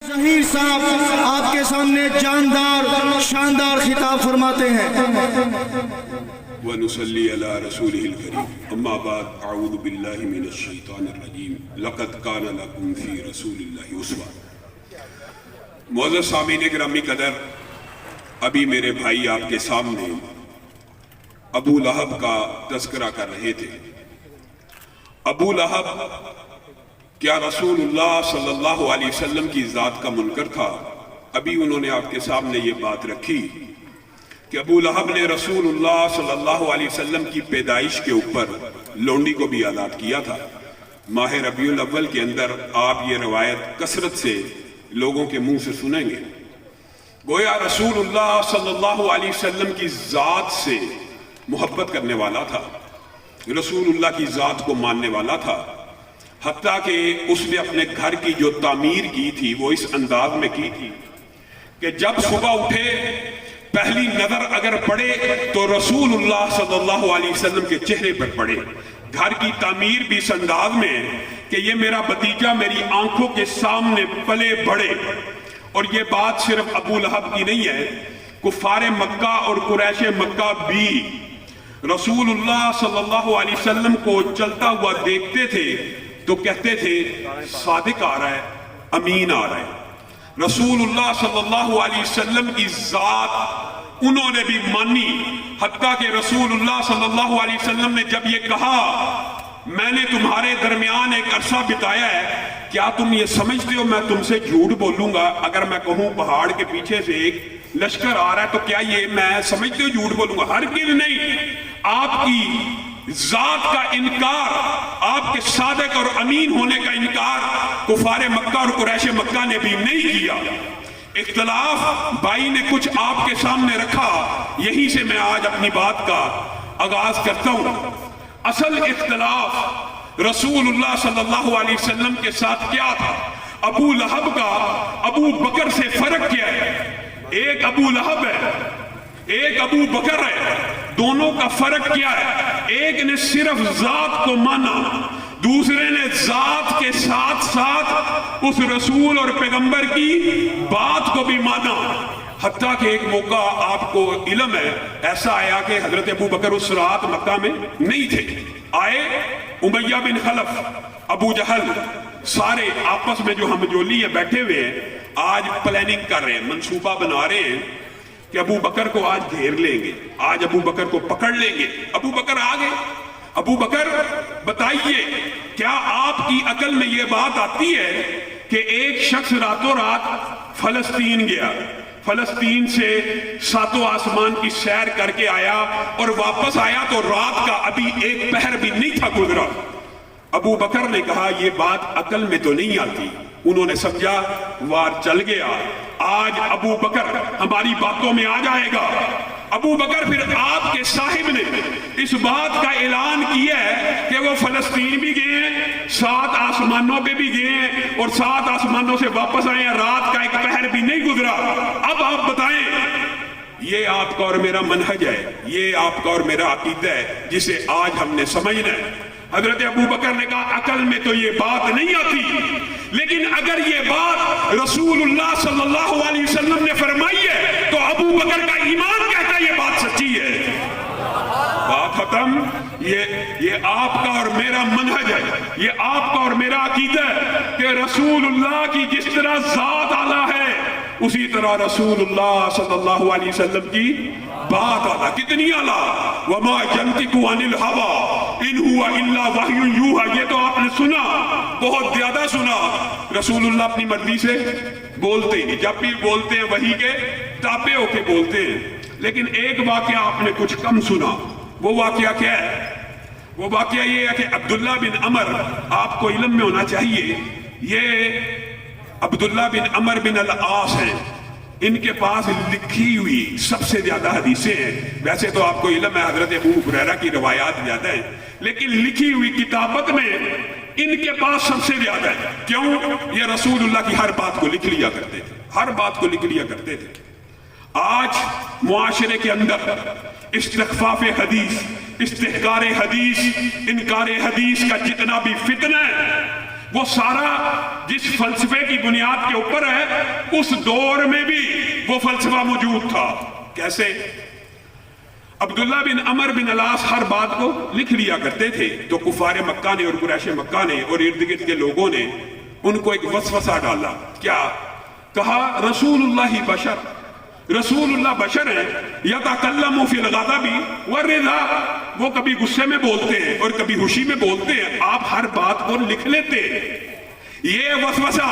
ظہیر صاحب آپ کے سامنے جاندار شاندار خطاب فرماتے ہیں۔ وَنُصَلِّي عَلَىٰ رَسُولِهِ الْكَرِيمِ اما بعد اعوذ باللہ من الشیطان الرجیم لقد کان لکم فی رسول اللہ اسوہ۔ معزز سامعین گرامی قدر، ابھی میرے بھائی آپ کے سامنے ابو لہب کا تذکرہ کر رہے تھے۔ ابو لہب کیا رسول اللہ صلی اللہ علیہ وسلم کی ذات کا منکر تھا؟ ابھی انہوں نے آپ کے سامنے یہ بات رکھی کہ ابو لہب نے رسول اللہ صلی اللہ علیہ وسلم کی پیدائش کے اوپر لونڈی کو بھی آزاد کیا تھا۔ ماہ ربیع الاول کے اندر آپ یہ روایت کثرت سے لوگوں کے منہ سے سنیں گے۔ گویا رسول اللہ صلی اللہ علیہ وسلم کی ذات سے محبت کرنے والا تھا، رسول اللہ کی ذات کو ماننے والا تھا، حتیٰ کہ اس نے اپنے گھر کی جو تعمیر کی تھی وہ اس انداز میں کی تھی کہ جب صبح اٹھے پہلی نظر اگر پڑے تو رسول اللہ صلی اللہ علیہ وسلم کے چہرے پر پڑے۔ گھر کی تعمیر بھی اس انداز میں کہ یہ میرا بھتیجا میری آنکھوں کے سامنے پلے بڑھے۔ اور یہ بات صرف ابو لہب کی نہیں ہے، کفار مکہ اور قریش مکہ بھی رسول اللہ صلی اللہ علیہ وسلم کو چلتا ہوا دیکھتے تھے تو کہتے تھے صادق آ رہا ہے، امین آ رہا ہے۔ رسول اللہ صلی اللہ علیہ وسلم کی ذات انہوں نے بھی مانی، حتیٰ کہ رسول اللہ صلی اللہ علیہ وسلم نے جب یہ کہا میں نے تمہارے درمیان ایک عرصہ بتایا ہے، کیا تم یہ سمجھتے ہو میں تم سے جھوٹ بولوں گا؟ اگر میں کہوں پہاڑ کے پیچھے سے ایک لشکر آ رہا ہے تو کیا یہ میں سمجھتے ہو جھوٹ بولوں گا؟ ہرگز نہیں۔ آپ کی ذات کا انکار، آپ کے صادق اور امین ہونے کا انکار کفار مکہ اور قریش مکہ نے بھی نہیں کیا۔ اختلاف بھائی نے کچھ آپ کے سامنے رکھا، یہیں سے میں آج اپنی بات کا آغاز کرتا ہوں۔ اصل اختلاف رسول اللہ صلی اللہ علیہ وسلم کے ساتھ کیا تھا؟ ابو لہب کا ابو بکر سے فرق کیا ہے؟ ایک ابو لہب ہے، ایک ابو بکر ہے، دونوں کا فرق کیا ہے؟ ایک نے صرف ذات کو مانا، دوسرے نے ذات کے ساتھ ساتھ اس رسول اور پیغمبر کی بات کو بھی مانا۔ حتیٰ کہ ایک موقع آپ کو علم ہے ایسا آیا کہ حضرت ابو بکر اس رات مکہ میں نہیں تھے، آئے امیہ بن خلف، ابو جہل، سارے آپس میں جو ہم جولی ہیں بیٹھے ہوئے ہیں، آج پلاننگ کر رہے ہیں، منصوبہ بنا رہے ہیں کہ ابو بکر کو آج گھیر لیں گے، آج ابو بکر کو پکڑ لیں گے۔ ابو بکر آ گئے۔ ابو بکر بتائیے کیا آپ کی عقل میں یہ بات آتی ہے کہ ایک شخص راتوں رات فلسطین گیا، فلسطین سے ساتوں آسمان کی سیر کر کے آیا اور واپس آیا تو رات کا ابھی ایک پہر بھی نہیں تھا گزرا؟ ابو بکر نے کہا یہ بات عقل میں تو نہیں آتی۔ انہوں نے سمجھا وار چل گیا، آج ابو بکر ہماری باتوں میں آ جائے گا۔ ابو بکر پھر آپ کے صاحب نے اس بات کا اعلان کیا ہے کہ وہ فلسطین بھی گئے ہیں، 7 آسمانوں پہ بھی گئے ہیں اور 7 آسمانوں سے واپس آئے ہیں، رات کا ایک پہر بھی نہیں گزرا۔ اب آپ بتائیں، یہ آپ کا اور میرا منہج ہے، یہ آپ کا اور میرا عقیدہ ہے جسے آج ہم نے سمجھنا ہے۔ حضرت ابو بکر نے کہا عقل میں تو یہ بات نہیں آتی، لیکن اگر یہ بات رسول اللہ صلی اللہ علیہ وسلم نے فرمائی ہے تو ابو بکر کا ایمان کہتا ہے یہ بات سچی ہے۔ بات ختم۔ یہ آپ کا اور میرا منہج ہے، یہ آپ کا اور میرا عقیدہ ہے کہ رسول اللہ کی جس طرح ذات اعلیٰ ہے اسی طرح رسول اللہ صلی اللہ علیہ وسلم کی بات اعلیٰ۔ کتنی اعلیٰ؟ وما ينطق عن الهوى ان هو الا وحی یوحی۔ یہ تو آپ نے سنا، بہت زیادہ سنا۔ رسول اللہ اپنی مرضی سے بولتے ہی نہیں، جب بھی بولتے ہیں وحی کے تابع ہو کے بولتے ہیں۔ لیکن ایک واقعہ آپ نے کچھ کم سنا۔ وہ واقعہ کیا ہے؟ وہ واقعہ یہ ہے کہ عبداللہ بن عمر، آپ کو علم میں ہونا چاہیے، یہ عبداللہ بن عمر بن العاص ہیں، ان کے پاس لکھی ہوئی سب سے زیادہ حدیثیں ہیں۔ ویسے تو آپ کو علم ہے حضرت ابو ہریرہ کی روایات زیادہ ہیں، لیکن لکھی ہوئی کتابت میں ان کے پاس سب سے زیادہ ہے۔ کیوں؟ یہ رسول اللہ کی ہر بات کو لکھ لیا کرتے تھے، ہر بات کو لکھ لیا کرتے تھے۔ آج معاشرے کے اندر استخفاف حدیث، استحقار حدیث، انکار حدیث کا جتنا بھی فتنہ ہے، وہ سارا جس فلسفے کی بنیاد کے اوپر ہے اس دور میں بھی وہ فلسفہ موجود تھا. کیسے؟ عبداللہ بن عمر بن العاص ہر بات کو لکھ لیا کرتے تھے، تو کفار مکہ نے اور قریش مکہ نے اور ارد گرد کے لوگوں نے ان کو ایک وسوسہ ڈالا. کیا کہا؟ رسول اللہ بشر، رسول اللہ بشر ہیں، یتکلم فی الغضب والرضا، وہ کبھی غصے میں بولتے ہیں اور کبھی خوشی میں بولتے ہیں، آپ ہر بات کو لکھ لیتے. یہ وسوسہ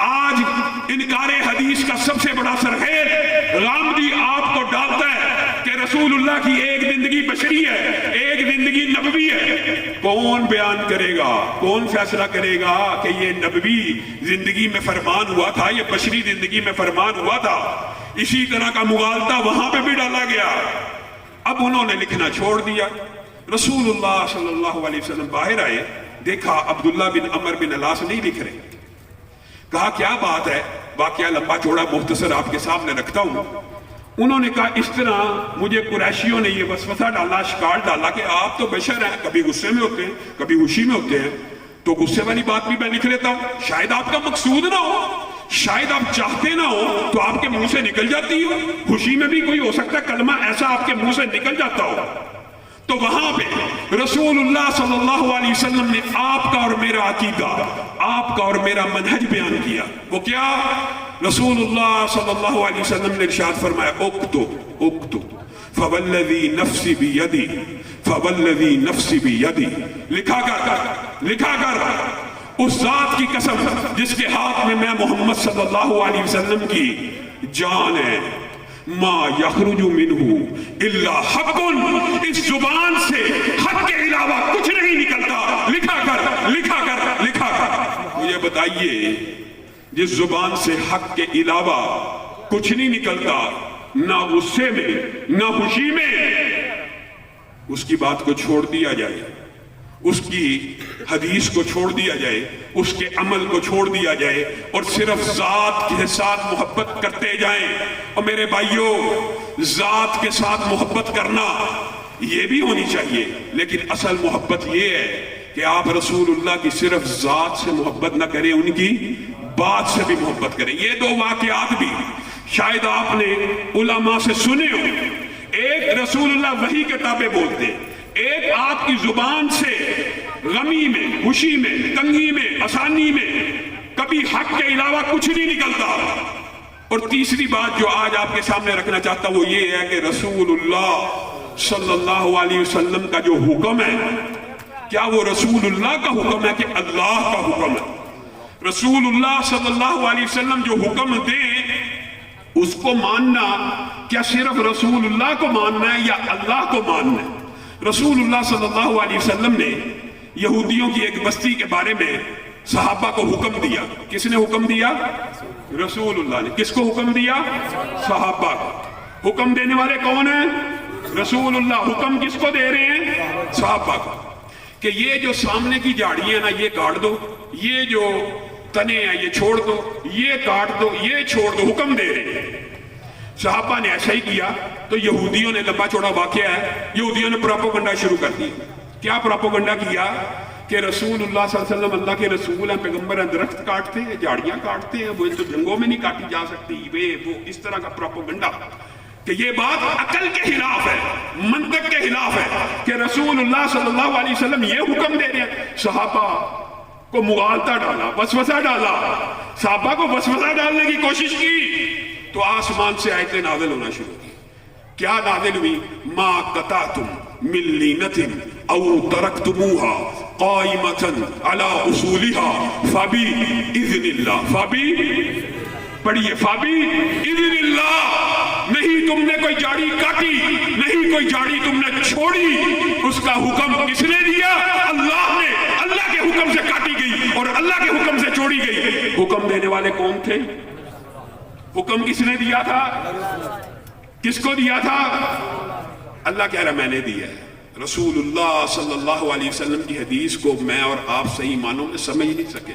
آج انکار حدیث کا سب سے بڑا سرخیز غامدی آپ کو ڈالتا ہے کہ رسول اللہ کی ایک زندگی بشری ہے، ایک زندگی نبوی ہے. کون بیان کرے گا، کون فیصلہ کرے گا کہ یہ نبوی زندگی میں فرمان ہوا تھا، یہ بشری زندگی میں فرمان ہوا تھا؟ اسی طرح کا مغالطہ وہاں پہ بھی ڈالا گیا. اب انہوں نے لکھنا چھوڑ دیا. رسول اللہ صلی اللہ علیہ وسلم باہر آئے، دیکھا عبداللہ بن عمر بن العاص نہیں لکھ رہے. کہا کیا بات ہے؟ واقعہ لمبا چوڑا مختصر آپ کے سامنے رکھتا ہوں. انہوں نے کہا اس طرح مجھے قریشیوں نے یہ وسوسہ ڈالا، شکار ڈالا کہ آپ تو بشر ہیں، کبھی غصے میں ہوتے ہیں کبھی خوشی میں ہوتے ہیں، تو غصے والی بات بھی میں لکھ لیتا ہوں. شاید آپ کا مقصود نہ ہو، شاید آپ چاہتے نہ ہو تو آپ کے منہ سے نکل جاتی ہو. خوشی میں بھی کوئی ہو سکتا ہے کلمہ ایسا آپ کے منہ سے نکل جاتا ہو. تو وہاں پہ رسول اللہ صلی اللہ علیہ وسلم نے آپ کا اور میرا عقیدہ، آپ کا اور میرا منہج بیان کیا. وہ کیا؟ رسول اللہ صلی اللہ علیہ وسلم نے ارشاد فرمایا اکتب اکتب فوالذی نفسی بیدی فوالذی نفسی بیدی، لکھا کر اس ذات کی قسم جس کے ہاتھ میں محمد صلی اللہ علیہ وسلم کی جان ہے، ما یخرج منہ الا حق، اس زبان سے حق کے علاوہ کچھ نہیں نکلتا. لکھا کر مجھے بتائیے، جس زبان سے حق کے علاوہ کچھ نہیں نکلتا، نہ غصے میں نہ خوشی میں، اس کی بات کو چھوڑ دیا جائے، اس کی حدیث کو چھوڑ دیا جائے، اس کے عمل کو چھوڑ دیا جائے اور صرف ذات کے ساتھ محبت کرتے جائیں. اور میرے بھائیوں، ذات کے ساتھ محبت کرنا یہ بھی ہونی چاہیے، لیکن اصل محبت یہ ہے کہ آپ رسول اللہ کی صرف ذات سے محبت نہ کریں، ان کی بات سے بھی محبت کریں. یہ دو واقعات بھی شاید آپ نے علماء سے سنے ہو. ایک رسول اللہ وحی کے تابع بولتے، ایک آپ کی زبان سے غمی میں، خوشی میں، تنگی میں، آسانی میں کبھی حق کے علاوہ کچھ نہیں نکلتا. اور تیسری بات جو آج آپ کے سامنے رکھنا چاہتا ہوں وہ یہ ہے کہ رسول اللہ صلی اللہ علیہ وسلم کا جو حکم ہے، کیا وہ رسول اللہ کا حکم ہے کہ اللہ کا حکم ہے؟ رسول اللہ صلی اللہ علیہ وسلم جو حکم دیں اس کو ماننا، کیا صرف رسول اللہ کو ماننا ہے یا اللہ کو ماننا ہے؟ رسول اللہ صلی اللہ علیہ وسلم نے یہودیوں کی ایک بستی کے بارے میں صحابہ کو حکم دیا. کس نے حکم دیا؟ رسول اللہ نے. کس کو حکم دیا؟ صحابہ کو. حکم دینے والے کون ہیں؟ رسول اللہ. حکم کس کو دے رہے ہیں؟ صحابہ کو. کہ یہ جو سامنے کی جھاڑیاں نا یہ کاٹ دو، یہ جو تنے ہیں یہ چھوڑ دو، یہ کاٹ دو، یہ چھوڑ دو، حکم دے رہے ہیں. صحابہ نے ایسا ہی کیا. تو یہودیوں نے، لمبا چوڑا واقعہ ہے، یہودیوں نے پروپیگنڈا شروع کر دی. کیا پروپیگنڈا کیا؟ کہ رسول اللہ صلی اللہ علیہ وسلم اللہ کے رسول ہیں، پیغمبر ہیں، درخت کاٹتے ہیں، جھاڑیاں کاٹتے ہیں، وہ تو جنگوں میں نہیں کاٹی جا سکتی، وہ اس طرح کا پروپیگنڈا. کہ یہ بات عقل کے خلاف ہے، منطق کے خلاف ہے کہ رسول اللہ صلی اللہ علیہ وسلم یہ حکم دے رہے ہیں. صحابہ کو مغالطہ ڈالا، وسوسہ ڈالا، صحابہ کو وسوسہ ڈالنے کی کوشش کی تو آسمان سے آیتیں نازل ہونا شروع کی. کیا نازل ہوئی؟ ما قطعتم من لینۃ او ترکتموها قائمۃ علی اصولها فباذن اللہ. پڑھیے، فباذن اللہ. نہیں تم نے کوئی جاڑی کاٹی، نہیں کوئی جاڑی تم نے چھوڑی، اس کا حکم کس نے دیا؟ اللہ نے. اللہ کے حکم سے کاٹی گئی اور اللہ کے حکم سے چھوڑی گئی. حکم دینے والے کون تھے؟ حکم کس نے دیا تھا؟ کس کو دیا تھا؟ اللہ کہہ رہا میں نے دیا ہے. رسول اللہ صلی اللہ علیہ وسلم کی حدیث کو میں اور آپ صحیح معنوں میں سمجھ نہیں سکے،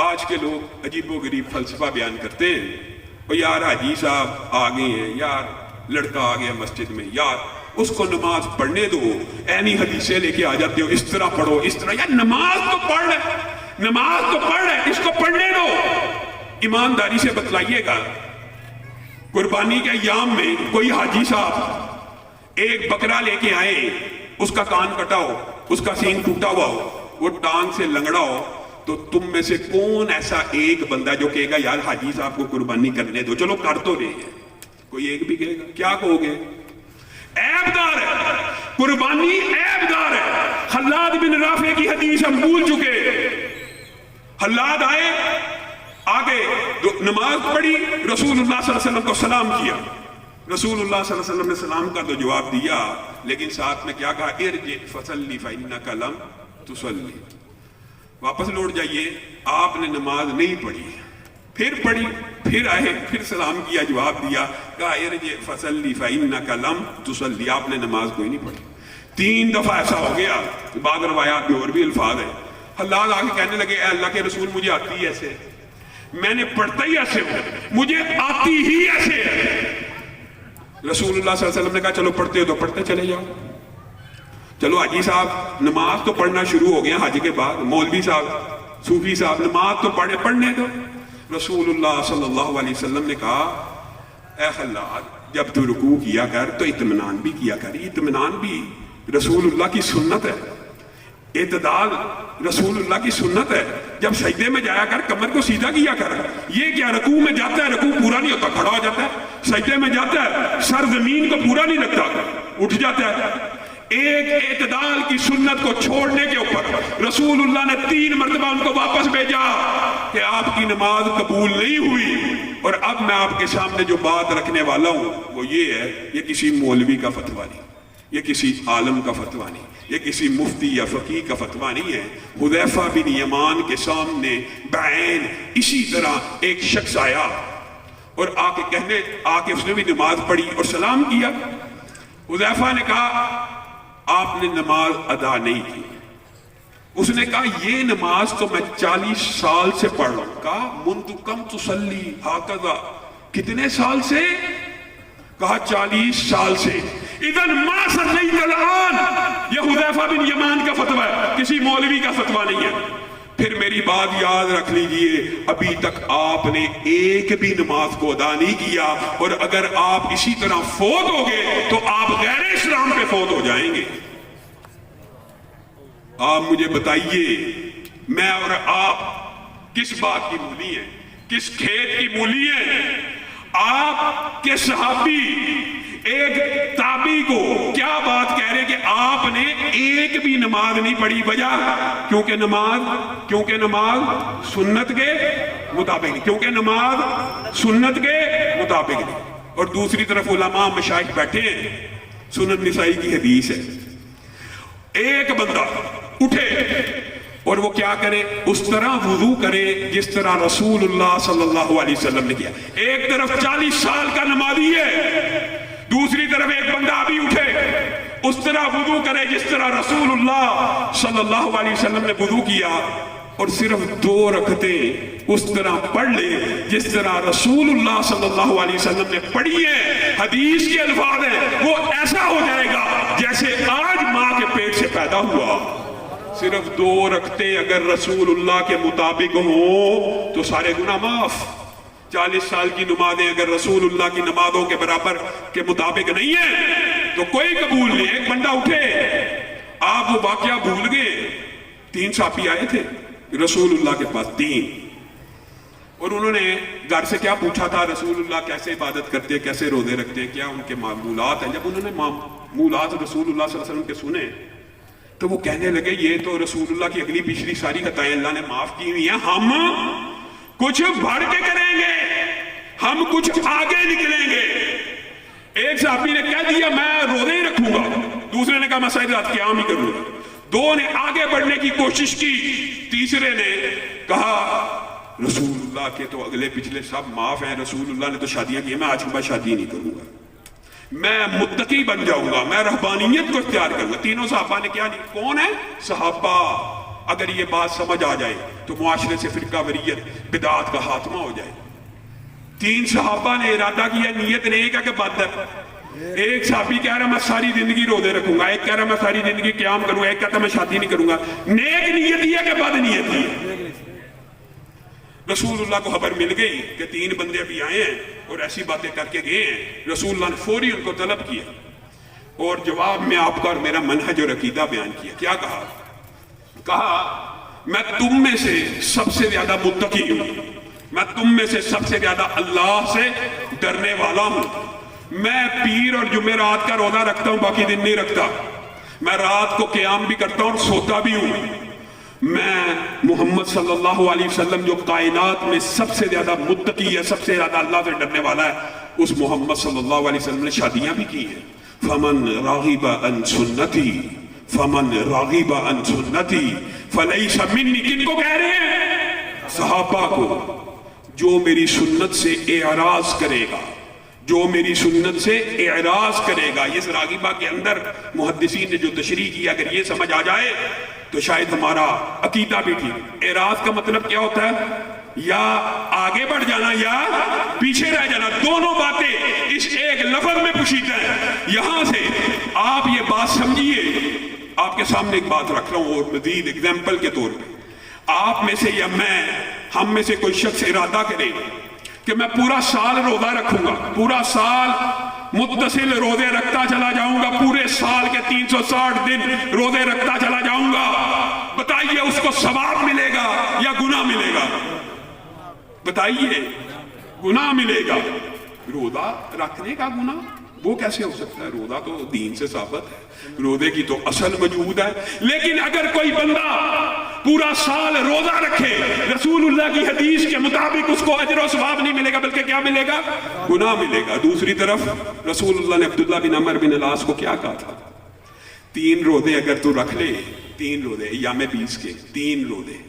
آج کے لوگ عجیب و غریب فلسفہ بیان کرتے ہیں، اور یار حاجی صاحب آ گئے ہیں، یار لڑکا آ گیا مسجد میں، یار اس کو نماز پڑھنے دو، اینی حدیثیں لے کے آ جاتے ہو، اس طرح پڑھو اس طرح، یار نماز تو پڑھ رہے، نماز تو پڑھ رہے، اس کو پڑھنے دو۔ ایمانداری سے بتلائیے گا، قربانی کے ایام میں کوئی حاجی صاحب ایک بکرا لے کے آئے، اس کا کان کٹا ہو، اس کا سینگ ٹوٹا ہوا ہو، وہ ٹانگ سے لنگڑا ہو، تو تم میں سے کون ایسا ایک بندہ جو کہے گا یار حاجی صاحب کو قربانی کرنے دو، چلو کر تو رہے ہیں؟ کوئی ایک بھی کہے گا؟ کیا کہو گے؟ عیب دار ہے قربانی، عیب دار ہے۔ خلاد بن رافع کی حدیث ہم بھول چکے، خلاد آئے، آگے نماز پڑھی، رسول اللہ صلی اللہ علیہ وسلم کو سلام کیا، رسول اللہ صلی اللہ علیہ وسلم نے سلام کا تو جواب دیا، لیکن ساتھ میں کیا کہا؟ ارجع فصلی فإنک لم تصلی، واپس لوٹ جائیے، آپ نے نماز نہیں پڑھی۔ پھر پڑھی، پھر آئے، پھر سلام کیا، جواب دیا، کہا ارجع فصلی فإنک لم تصلی، آپ نے نماز کوئی نہیں پڑھی۔ 3 دفعہ ایسا ہو گیا، بعض روایات میں اور بھی الفاظ ہیں، اللہ آگے کہنے لگے اے اللہ کے رسول مجھے آتی ہی ایسے، میں نے پڑھتا ہی ایسے ہوں، مجھے آتی ہی ایسے ہے۔ رسول اللہ صلی اللہ علیہ وسلم نے کہا چلو پڑھتے ہو تو پڑھتے چلے جاؤ، چلو حاجی صاحب نماز تو پڑھنا شروع ہو گیا حج کے بعد، مولوی صاحب صوفی صاحب نماز تو پڑھنے دو۔ رسول اللہ صلی اللہ علیہ وسلم نے کہا اے خلاد جب تو رکوع کیا کر تو اطمینان بھی کیا کر، اطمینان بھی رسول اللہ کی سنت ہے، اعتدال رسول اللہ کی سنت ہے، جب سجدے میں جایا کر کمر کو سیدھا کیا کر، یہ کیا رکوع میں جاتا ہے رکوع پورا نہیں ہوتا کھڑا ہو جاتا ہے، سجدے میں جاتا ہے سر زمین کو پورا نہیں لگتا اٹھ جاتا ہے۔ ایک اعتدال کی سنت کو چھوڑنے کے اوپر رسول اللہ نے 3 مرتبہ ان کو واپس بھیجا کہ آپ کی نماز قبول نہیں ہوئی۔ اور اب میں آپ کے سامنے جو بات رکھنے والا ہوں وہ یہ ہے، یہ کسی مولوی کا فتویٰ نہیں، یہ کسی عالم کا فتویٰ نہیں، یہ کسی مفتی یا فقیہ کا فتویٰ نہیں ہے۔ حذیفہ بن یمان کے سامنے بعین اسی طرح ایک شخص آیا اور آ کے اس نے بھی نماز پڑھی اور سلام کیا۔ حذیفہ نے کہا آپ نے نماز ادا نہیں کی۔ اس نے کہا یہ نماز تو میں 40 سال سے پڑھ رہا ہوں۔ کہا منذ کم تصلی ہاکذا، کتنے سال سے؟ کہا 40 سال سے۔ اذن ما صلیت الآن، یہ حذیفہ بن یمان کا فتویٰ ہے، کسی مولوی کا فتویٰ نہیں ہے۔ پھر میری بات یاد رکھ لیجئے، ابھی تک آپ نے ایک بھی نماز کو ادا نہیں کیا، اور اگر آپ اسی طرح فوت ہو گئے تو آپ غیر اسلام پہ فوت ہو جائیں گے۔ آپ مجھے بتائیے میں اور آپ کس بات کی مولی ہیں، کس کھیت کی مولی ہیں؟ آپ کے صحابی ایک تابعی کو کیا بات کہہ رہے کہ آپ نے ایک بھی نماز نہیں پڑھی، وجہ کیونکہ نماز سنت کے مطابق نہیں، کیونکہ نماز سنت کے مطابق نہیں۔ اور دوسری طرف علماء مشائخ بیٹھے ہیں، سنن نسائی کی حدیث ہے، ایک بندہ اٹھے اور وہ کیا کرے؟ اس طرح وضو کرے جس طرح رسول اللہ صلی اللہ علیہ وسلم نے کیا۔ ایک طرف 40 سال کا نمازی ہے، دوسری طرف ایک بندہ ابھی اٹھے، اس طرح وضو کرے جس طرح رسول اللہ صلی اللہ علیہ وسلم نے وضو کیا، اور صرف 2 رکعتیں اس طرح پڑھ لے جس طرح رسول اللہ صلی اللہ علیہ وسلم نے پڑھی ہے۔ حدیث کے الفاظ ہیں وہ ایسا ہو جائے گا جیسے آج ماں کے پیٹ سے پیدا ہوا۔ صرف 2 رکعتیں اگر رسول اللہ کے مطابق ہوں تو سارے گناہ معاف۔ 40 سال کی نمازیں اگر رسول اللہ کی نمازوں کے برابر کے مطابق نہیں ہیں تو کوئی قبول نہیں۔ ایک بندہ اٹھے، آپ وہ واقعہ بھول گئے، 3 صحابی آئے تھے رسول اللہ کے پاس، 3، اور انہوں نے گھر سے کیا پوچھا تھا؟ رسول اللہ کیسے عبادت کرتے، کیسے روزے رکھتے، کیا ان کے معمولات ہیں؟ جب انہوں نے معمولات رسول اللہ صلی اللہ علیہ وسلم کے سنے تو وہ کہنے لگے یہ تو رسول اللہ کی اگلی پچھلی ساری خطائیں اللہ نے معاف کی ہوئی ہیں، ہم کچھ بڑھ کے کریں گے، ہم کچھ آگے نکلیں گے۔ ایک صحابی نے کہہ دیا میں روزے ہی رکھوں گا، دوسرے نے کہا میں ساری رات قیام ہی کروں گا۔ 2 نے آگے بڑھنے کی کوشش کی، تیسرے نے کہا رسول اللہ کے تو اگلے پچھلے سب معاف ہیں، رسول اللہ نے تو شادیاں کی، میں آج کے بعد شادی نہیں کروں گا، میں متقی بن جاؤں گا، میں رہبانیت کو اختیار کروں گا۔ 3 صحابہ نے کیا نہیں؟ کون ہے؟ صحابہ اگر یہ بات سمجھ آ جائے تو معاشرے سے فرقہ واریت بدعات کا خاتمہ ہو جائے. 3 صحابہ نے ارادہ کیا, نیت نیک ہے کہ بد ہے. ایک صحابی کہہ رہا میں ساری زندگی روزے رکھوں گا, ایک کہہ رہا میں ساری زندگی قیام کروں گا, ایک کہتا میں شادی نہیں کروں گا. نیک نیت ہی ہے کہ بد نیت ہی ہے؟ رسول اللہ کو خبر مل گئی کہ 3 بندے ابھی آئے ہیں اور ایسی باتیں کر کے گئے ہیں. رسول اللہ نے فوری ان کو طلب کیا اور جواب میں آپ کا اور میرا منہج اور عقیدہ بیان کیا. کیا کہا؟ کہا میں تم میں سے سب سے زیادہ متقی ہوں, میں تم میں سے سب سے زیادہ اللہ سے ڈرنے والا ہوں. میں پیر اور جمعرات کا روزہ رکھتا ہوں, باقی دن نہیں رکھتا. میں رات کو قیام بھی کرتا ہوں اور سوتا بھی ہوں. میں محمد صلی اللہ علیہ وسلم جو کائنات میں سب سے زیادہ متقی ہے, سب سے زیادہ اللہ سے ڈرنے والا ہے, اس محمد صلی اللہ علیہ وسلم نے شادیاں بھی کی ہیں. فمن راغب عن سنتی فمن راغب عن سنتی فلیس منی. کن کو کہہ رہے ہیں؟ صحابہ کو. جو میری سنت سے اعراض کرے گا, جو میری سنت سے اعراض کرے گا. اس راغبہ کے اندر محدثین نے جو تشریح کی, اگر یہ سمجھ آ جائے تو شاید ہمارا عقیدہ بھی ٹھیک. اعراض کا مطلب کیا ہوتا ہے؟ یا آگے بڑھ جانا یا پیچھے رہ جانا. دونوں باتیں اس ایک لفظ میں پوشیدہ ہیں. یہاں سے آپ یہ بات سمجھیے. آپ کے سامنے ایک بات رکھ رہا ہوں اور مزید اگزامپل کے طور پہ, آپ میں سے یا میں, ہم میں سے کوئی شخص ارادہ کرے کہ میں پورا سال روزہ رکھوں گا, پورا سال متصل روزے رکھتا چلا جاؤں گا, پورے سال کے 360 دن روزے رکھتا چلا جاؤں گا. بتائیے اس کو ثواب ملے گا یا گناہ ملے گا؟ بتائیے, گناہ ملے گا. روزہ رکھنے کا گناہ وہ کیسے ہو سکتا ہے؟ روزہ تو دین سے ثابت ہے, روزے کی تو اصل موجود ہے. لیکن اگر کوئی بندہ پورا سال روزہ رکھے, رسول اللہ کی حدیث کے مطابق اس کو اجر و ثواب نہیں ملے گا, بلکہ کیا ملے گا؟ گناہ ملے گا. دوسری طرف رسول اللہ نے عبداللہ بن عمر بن العاص کو کیا کہا تھا؟ 3 روزے اگر تو رکھ لے, 3 روزے ایام 20 کے 3 روزے,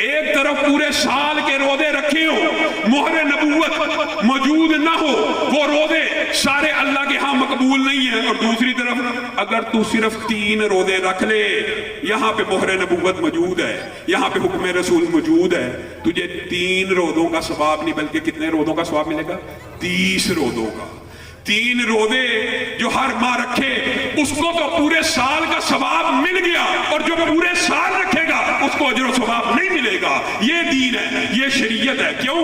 ایک طرف پورے سال کے روزے رکھے ہو, مہر نبوت موجود نہ ہو, وہ روزے سارے اللہ کے ہاں مقبول نہیں ہیں. اور دوسری طرف اگر تو صرف 3 روزے رکھ لے, یہاں پہ مہر نبوت موجود ہے, یہاں پہ حکم رسول موجود ہے, تجھے 3 روزوں کا ثواب نہیں بلکہ کتنے روزوں کا ثواب ملے گا؟ 30 روزوں کا. 3 روزے جو ہر ماہ رکھے اس کو تو پورے سال کا ثواب مل گیا, اور جو پورے سال رکھے گا اس کو اجر و ثواب نہیں ملے گا. یہ دین ہے, یہ شریعت ہے. کیوں؟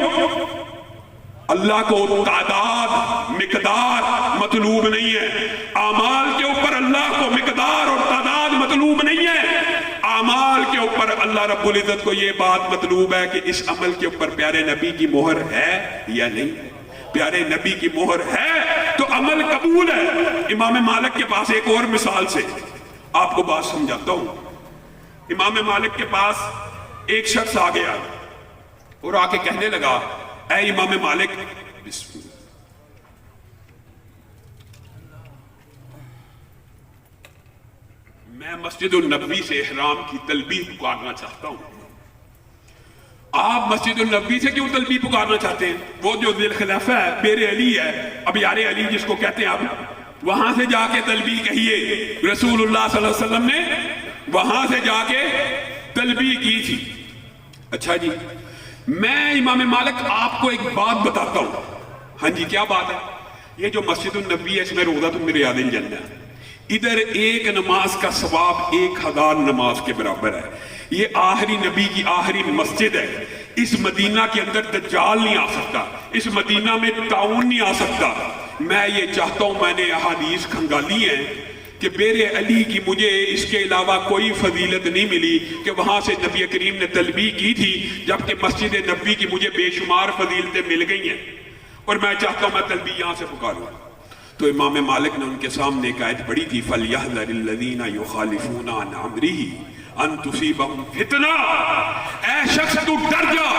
اللہ کو تعداد مقدار مطلوب نہیں ہے. اعمال کے اوپر اللہ کو مقدار اور تعداد مطلوب نہیں ہے. اعمال کے اوپر اللہ رب العزت کو یہ بات مطلوب ہے کہ اس عمل کے اوپر پیارے نبی کی مہر ہے یا نہیں. پیارے نبی کی مہر ہے تو عمل قبول ہے. امام مالک کے پاس ایک اور مثال سے آپ کو بات سمجھاتا ہوں. امام مالک کے پاس ایک شخص آ گیا اور آ کے کہنے لگا, اے امام مالک, بسم اللہ, میں مسجد النبوی سے احرام کی تلبیہ پکارنا چاہتا ہوں. آپ مسجد النبوی سے کیوں تلبیہ پکارنا چاہتے ہیں؟ وہ جو ذی الخلیفہ ہے, پیر علی ہے, اب یار علی جس کو کہتے ہیں, آپ وہاں سے جا کے تلبیہ کہیے. رسول اللہ صلی اللہ علیہ وسلم نے وہاں سے جا کے تلبیہ کی تھی. اچھا جی, میں امام مالک آپ کو ایک بات بتاتا ہوں. ہاں جی, کیا بات ہے؟ یہ جو مسجد النبوی ہے اس میں روزہ تم میرے یادیں جنہ ہے. ادھر ایک نماز کا ثواب 1000 نماز کے برابر ہے. یہ آخری نبی کی آخری مسجد ہے. اس مدینہ کے اندر دجال نہیں آ سکتا, اس مدینہ میں طاعون نہیں آ سکتا. میں یہ چاہتا ہوں, میں نے احادیث کھنگالی ہیں کہ بیر علی کی مجھے اس کے علاوہ کوئی فضیلت نہیں ملی کہ وہاں سے نبی کریم نے تلبیہ کی تھی, جبکہ مسجد نبوی کی مجھے بے شمار فضیلتیں مل گئی ہیں, اور میں چاہتا ہوں میں تلبیہ یہاں سے پکاروں. تو امام مالک نے ان کے سامنے ایک آیت پڑھی تھی, فَلْيَحْذَرِ الَّذِينَ يُخَالِفُونَ عَنْ أَمْرِهِ ان تصیبہم فتنہ. اے شخص تو ڈر جا,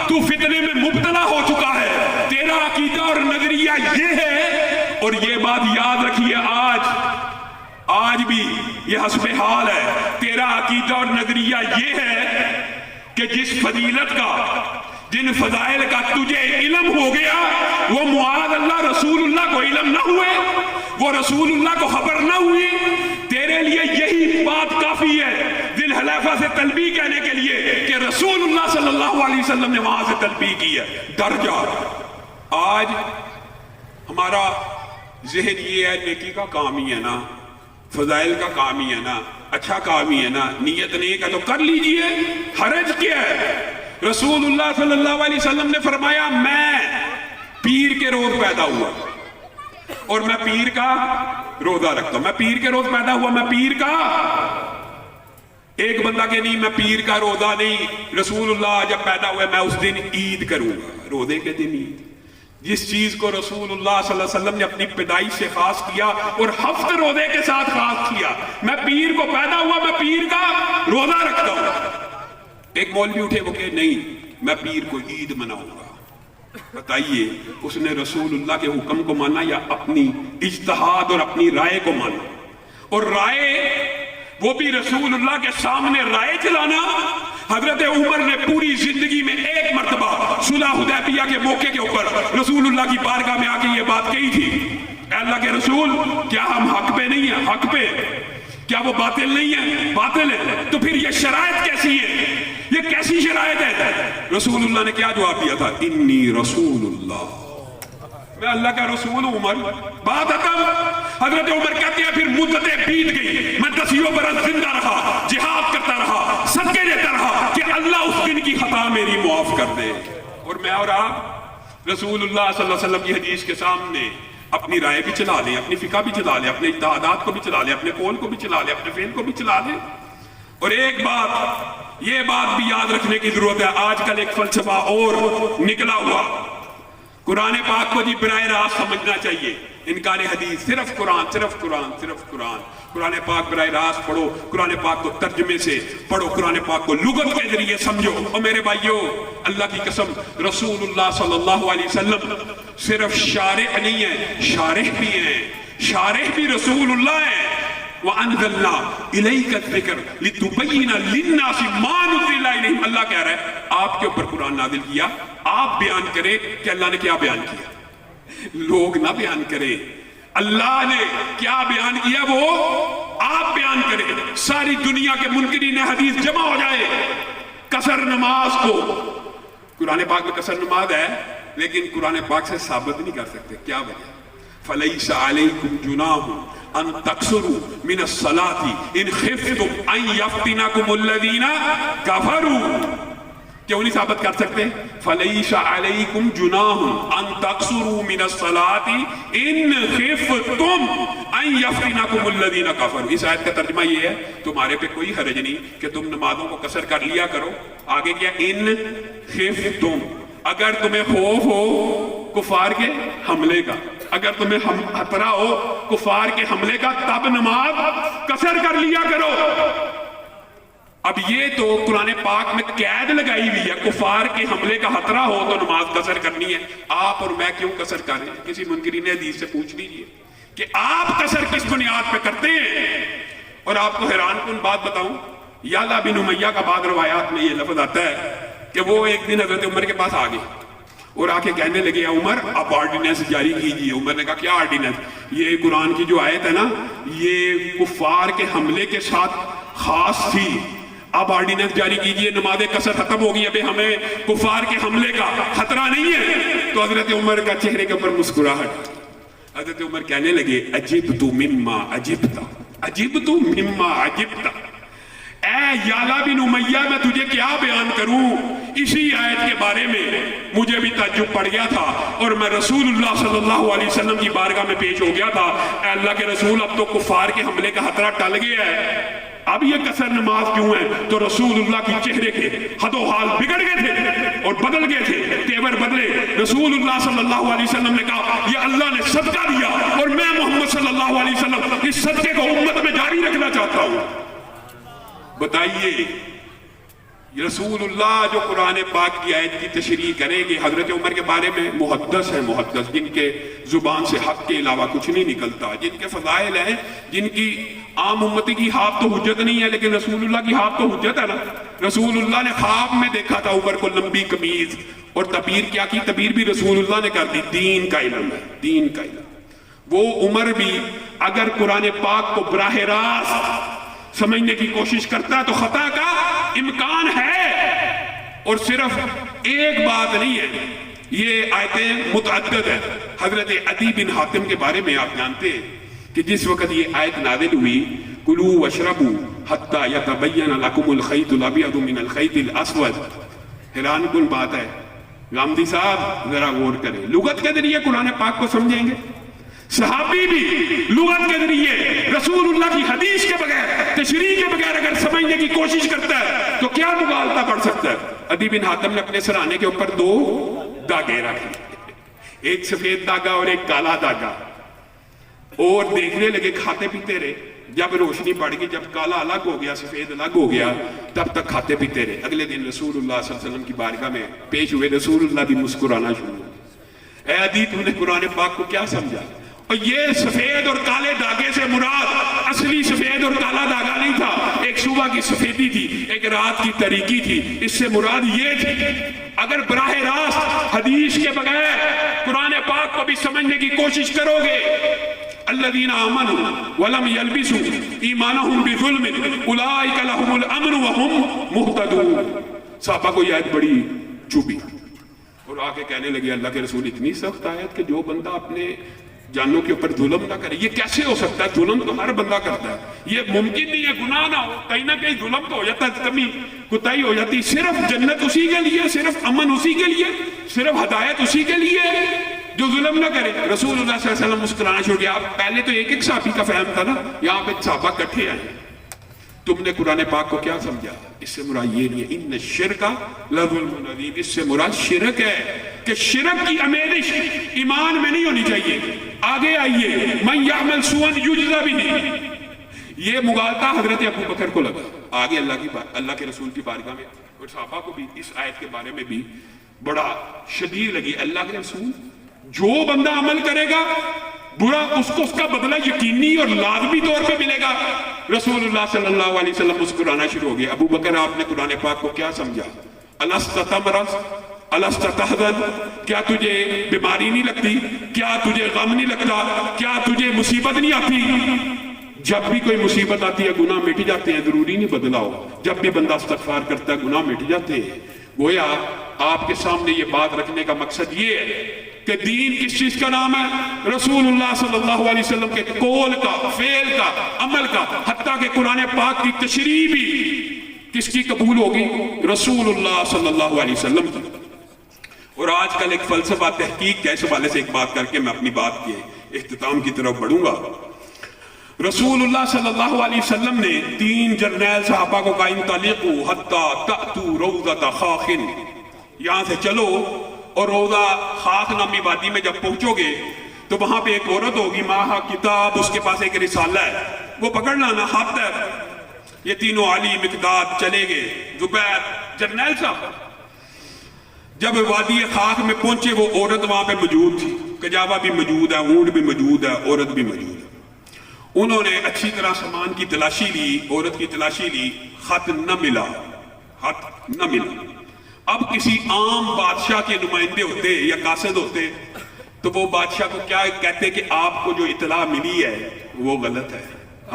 تو فتنے میں مبتلا ہو چکا ہے. تیرا عقیدہ اور نظریہ یہ ہے, اور یہ بات یاد رکھیے, آج بھی یہ حسب حال ہے. تیرا عقیدہ اور نظریہ یہ ہے کہ جس فضیلت کا, جن فضائل کا تجھے علم ہو گیا, وہ معاذ اللہ رسول اللہ کو علم نہ ہوئے, وہ رسول اللہ کو خبر نہ ہوئی. تیرے لیے یہی بات کافی ہے. ذی الحلیفہ حذیفہ سے تلبیہ کہنے کے لیے کہ رسول اللہ صلی اللہ علیہ وسلم نے وہاں سے تلبیہ کی ہے، ڈر جا۔ آج ہمارا ذہن یہ ہے نیکی کا کام ہی ہے نا، فضائل کا کام ہی ہے نا، اچھا کام ہی ہے نا، نیت نیک ہے تو کر لیجئے، حرج کیا ہے؟ رسول اللہ صلی اللہ علیہ وسلم نے فرمایا میں پیر کے روز پیدا ہوا اور میں پیر کا روزہ رکھتا ہوں، میں پیر کے روز پیدا ہوا، میں پیر کا، ایک بندہ کہ نہیں میں پیر کا روزہ نہیں، رسول اللہ جب پیدا ہوئے میں اس دن عید کروں گا، روزے کے دن عید۔ جس چیز کو رسول اللہ صلی اللہ علیہ وسلم نے اپنی پیدائش سے خاص کیا اور ہفت روزے کے ساتھ خاص کیا، میں پیر کو پیدا ہوا، میں پیر کا روزہ رکھتا ہوں۔ ایک مولوی اٹھے وہ کہ نہیں میں پیر کو عید مناؤں گا۔ بتائیے اس نے رسول اللہ کے حکم کو مانا یا اپنی اجتہاد اور اپنی رائے کو مانا؟ اور رائے وہ بھی رسول اللہ کے سامنے رائے چلانا۔ حضرت عمر نے پوری زندگی میں ایک مرتبہ صلح حدیبیہ کے موقع کے اوپر رسول اللہ کی بارگاہ میں آ کے یہ بات کہی تھی، اے اللہ کے رسول کیا ہم حق پہ نہیں ہیں؟ حق پہ؟ کیا وہ باطل نہیں ہے؟ باطل ہے۔ تو پھر یہ شرائط کیسی ہے؟ یہ کیسی شرائط ہے؟ رسول اللہ نے کیا جواب دیا تھا؟ انی رسول اللہ، میں اللہ کا رسول ہوں عمر، بات ختم۔ حضرت عمر کہتے ہیں پھر مدتیں بیت گئی، میں 10 برس زندہ رہا، جہاد کرتا رہا، صدقے دیتا رہا کہ اللہ اس دن کی خطا میری معاف کر دے۔ اور میں اور آپ رسول اللہ صلی اللہ علیہ وسلم کی حدیث کے سامنے اپنی رائے بھی چلا لیں، اپنی فقہ بھی چلا لیں، اپنے اجتہادات کو بھی چلا لیں، اپنے قول کو بھی چلا لیں، اپنے فعل کو بھی چلا لیں۔ اور ایک بات، یہ بات بھی یاد رکھنے کی ضرورت ہے، آج کل ایک فلسفہ اور نکلا ہوا، قرآن پاک کو جی براہ راست سمجھنا چاہیے، انکار حدیث، صرف قرآن، صرف قرآن، صرف قرآن، قرآن پاک براہ راست پڑھو، قرآن پاک کو ترجمے سے پڑھو، قرآن پاک کو لغت کے ذریعے سمجھو۔ اور میرے بھائیو اللہ کی قسم رسول اللہ صلی اللہ علیہ وسلم صرف شارح نہیں ہے، شارح بھی ہیں، شارح بھی رسول اللہ ہیں۔ وَأَنزَلْنَا إِلَيْكَ الذِّكْرَ لِتُبَيِّنَ لِلنَّاسِ مَا نُزِّلَ إِلَيْهِمْ، اللہ کہہ رہا ہے آپ کے اوپر قرآن نازل کیا، آپ بیان کریں کہ اللہ نے کیا بیان کیا، لوگ نہ بیان کریں، اللہ نے کیا بیان کیا وہ آپ بیان کریں۔ ساری دنیا کے منکرین حدیث جمع ہو جائے قصر نماز کو، قرآن پاک میں قصر نماز ہے لیکن قرآن پاک سے ثابت نہیں کر سکتے، کیا وجہ؟ فَلَيْسَ عَلَيْكُمْ جُنَاحٌ ان تقصروا من الصلاة ان خفتم ان یفتنکم الذین کفروا، کیوں نہیں ثابت کر سکتے؟ فلیس علیکم جناح ان تقصروا من الصلاة ان خفتم ان یفتنکم الذین کفروا۔ اس آیت کا ترجمہ یہ ہے تمہارے پہ کوئی حرج نہیں کہ تم نمازوں کو قصر کر لیا کرو، آگے کیا؟ ان خفتم، اگر تمہیں خوف ہو کفار کے حملے کا، اگر تمہیں خطرہ ہو کفار کے حملے کا تب نماز قصر کر لیا کرو۔ اب یہ تو قرآن پاک میں قید لگائی ہوئی ہے، کفار کے حملے کا خطرہ ہو تو نماز قصر کرنی ہے۔ آپ اور میں کیوں قصر کریں؟ کسی منکرین حدیث سے پوچھ لیجئے کہ آپ قصر کس بنیاد پہ کرتے ہیں۔ اور آپ کو حیران کن بات بتاؤں، یعلا بن امیہ کا بعض روایات میں یہ لفظ آتا ہے کہ وہ ایک دن حضرت عمر کے پاس آگئے اور آ کے کہنے لگے عمر اب آرڈیننس جاری کیجیے۔ عمر نے کہا کیا آرڈیننس؟ یہ قرآن کی جو آیت ہے نا یہ کفار کے حملے کے ساتھ خاص تھی، اب آرڈیننس جاری کیجیے، نماز قصر ختم ہو گئی، ابھی ہمیں کفار کے حملے کا خطرہ نہیں ہے۔ تو حضرت عمر کا چہرے کے اوپر مسکراہٹ، حضرت عمر کہنے لگے عجبت مما عجبت، عجبت مما عجبت، اے یعلا بن امیہ میں تجھے کیا بیان کروں، اسی آیت کے بارے میں مجھے بھی تعجب پڑ گیا تھا اور میں رسول اللہ صلی اللہ علیہ وسلم کی بارگاہ میں پیش ہو گیا تھا، اے اللہ کے رسول اب تو کفار کے حملے کا خطرہ ٹل گیا ہے، اب یہ قصر نماز کیوں ہے؟ تو رسول اللہ کی چہرے کے حد و حال بگڑ گئے تھے اور بدل گئے تھے، تیور بدلے۔ رسول اللہ صلی اللہ علیہ وسلم نے کہا یہ اللہ نے صدقہ دیا اور میں محمد صلی اللہ علیہ وسلم اس صدقے کو امت میں جاری رکھنا چاہتا ہوں۔ بتائیے رسول اللہ جو قرآن پاک کی آیت کی تشریح کریں گے، حضرت عمر کے بارے میں محدث ہیں، محدث جن کے زبان سے حق کے علاوہ کچھ نہیں نکلتا، جن کے فضائل ہیں، جن کی عام امتی کی خواب تو حجت نہیں ہے لیکن رسول اللہ کی خواب تو حجت ہے نا۔ رسول اللہ نے خواب میں دیکھا تھا عمر کو لمبی قمیض، اور تعبیر کیا کی؟ تعبیر بھی رسول اللہ نے کر دی، دین کا علم ہے، دین کا علم۔ وہ عمر بھی اگر قرآن پاک کو براہ راست سمجھنے کی کوشش کرتا ہے تو خطا کا امکان ہے. اور صرف ایک بات نہیں ہے, یہ آیتیں متعدد ہیں. حضرت عدی بن حاتم کے بارے میں آپ جانتے ہیں کہ جس وقت یہ آیت نازل ہوئی, کلوا واشربوا حتی یتبین لکم الخیط الابیض من الخیط الاسود, حیران کن بات ہے. غامدی صاحب ذرا غور کریں, لغت کے ذریعے قرآن پاک کو سمجھیں گے. صحابی بھی لغت کے ذریعے رسول اللہ کی حدیث کے بغیر, تشریح کے بغیر اگر سمجھنے کی کوشش کرتا ہے تو کیا مغالطہ پڑ سکتا ہے. عدی بن حاتم نے اپنے سرانے کے اوپر 2 داغے رکھے, ایک سفید داغا اور ایک کالا داغا, اور دیکھنے لگے, کھاتے پیتے رہے. جب روشنی پڑ گئی, جب کالا الگ ہو گیا سفید الگ ہو گیا, تب تک کھاتے پیتے رہے. اگلے دن رسول اللہ صلی اللہ علیہ وسلم کی بارگاہ میں پیش ہوئے, رسول اللہ بھی مسکرانا شروع ہوئے. اے عدی تو نے قرآن پاک کو کیا سمجھا؟ اور یہ سفید اور کالے داغے سے مراد اصلی سفید اور کالا داغا نہیں تھا, ایک صبح کی سفیدی تھی, ایک رات کی تاریکی تھی. اس سے مراد یہ تھی. اگر براہ راست حدیث کے بغیر قرآن پاک کو بھی سمجھنے کی کوشش کرو گے, الذین آمنوا ولم یلبسوا ایمانہم بظلم اولئک لہم الامن وہم مہتدون. صحابہ کو یہ آیت بڑی چوبی اور آگے کہنے لگے, اللہ کے رسول اتنی سخت آیت کہ جو بندہ اپنے جانوں کے اوپر ظلم نہ کرے. یہ کیسے ہو سکتا ہے؟ ظلم تو ہر بندہ کرتا ہے, یہ ممکن نہیں ہے گناہ نہ ہو. کہیں نہ کہیں ظلم تو ہو جاتا ہے, کمی کوتاہی ہو جاتی. صرف جنت اسی کے لیے, صرف امن اسی کے لیے, صرف ہدایت اسی کے لیے جو ظلم نہ کرے. رسول اللہ صلی اللہ علیہ وسلم مسکرانا شروع کیا. پہلے تو ایک صحابی کا فہم تھا نا, یہاں پہ صحابہ کٹھے آئے. تم نے قرآن پاک کو کیا سمجھا؟ اس سے مراد یہ نہیں ہے ان الشرک لظلم عظیم, اس سے مراد شرک ہے کہ شرک کی آمیزش ایمان میں نہیں ہونی چاہیے. آگے آئیے, من یعمل سوءا یجزا بہ, یہ مغالطہ حضرت ابو بکر کو لگا. آگے اللہ کے رسول کی بارگاہ میں اور صحابہ کو بھی اس آیت کے بارے میں بھی بڑا شدید لگی. اللہ کے رسول, جو بندہ عمل کرے گا برا اس کو اس کا بدلہ یقینی اور لازمی طور پہ ملے گا. رسول اللہ صلی اللہ علیہ وسلم مسکرانا شروع ہو گیا. ابو بکر, آپ نے قرآن پاک کو کیا سمجھا؟ الست تمرض الست تحزن, کیا تجھے بیماری نہیں لگتی؟ کیا تجھے غم نہیں لگتا؟ کیا تجھے مصیبت نہیں آتی؟ جب بھی کوئی مصیبت آتی ہے گناہ مٹ جاتے ہیں, ضروری نہیں بدلا ہو. جب بھی بندہ استغفار کرتا ہے گناہ مٹ جاتے ہیں. گویا آپ کے سامنے یہ بات رکھنے کا مقصد یہ ہے کہ دین کس چیز کا نام ہے؟ رسول اللہ صلی اللہ علیہ وسلم کے قول کا, فعل کا, عمل کا. حتیٰ کہ قرآن پاک کی تشریح بھی کس کی قبول ہوگی؟ رسول اللہ صلی اللہ علیہ وسلم کی. اور آج کل ایک فلسفہ تحقیق کے اس حوالے سے ایک بات کر کے میں اپنی بات کے اختتام کی طرف بڑھوں گا. رسول اللہ صلی اللہ علیہ وسلم نے 3 جرنیل صحابہ کو کہا, انطلقوا حتی تأتوا روضۃ خاخ, یہاں سے چلو اور روضہ خاخ نامی وادی میں جب پہنچو گے تو وہاں پہ ایک عورت ہوگی, ماہا کتاب, اس کے پاس ایک رسالہ ہے, وہ پکڑ لانا, خط ہے. یہ تینوں علی, مقداد چلے گئے. زبیر جرنیل صاحب جب وادی خاک میں پہنچے, وہ عورت وہاں پہ موجود تھی. کجاوا بھی موجود ہے, اونٹ بھی موجود ہے, عورت بھی موجود ہے. انہوں نے اچھی طرح سامان کی تلاشی لی, عورت کی تلاشی لی, خط نہ ملا, خط نہ ملا. اب کسی عام بادشاہ کے نمائندے ہوتے یا قاصد ہوتے تو وہ بادشاہ کو کیا کہتے کہ آپ کو جو اطلاع ملی ہے وہ غلط ہے,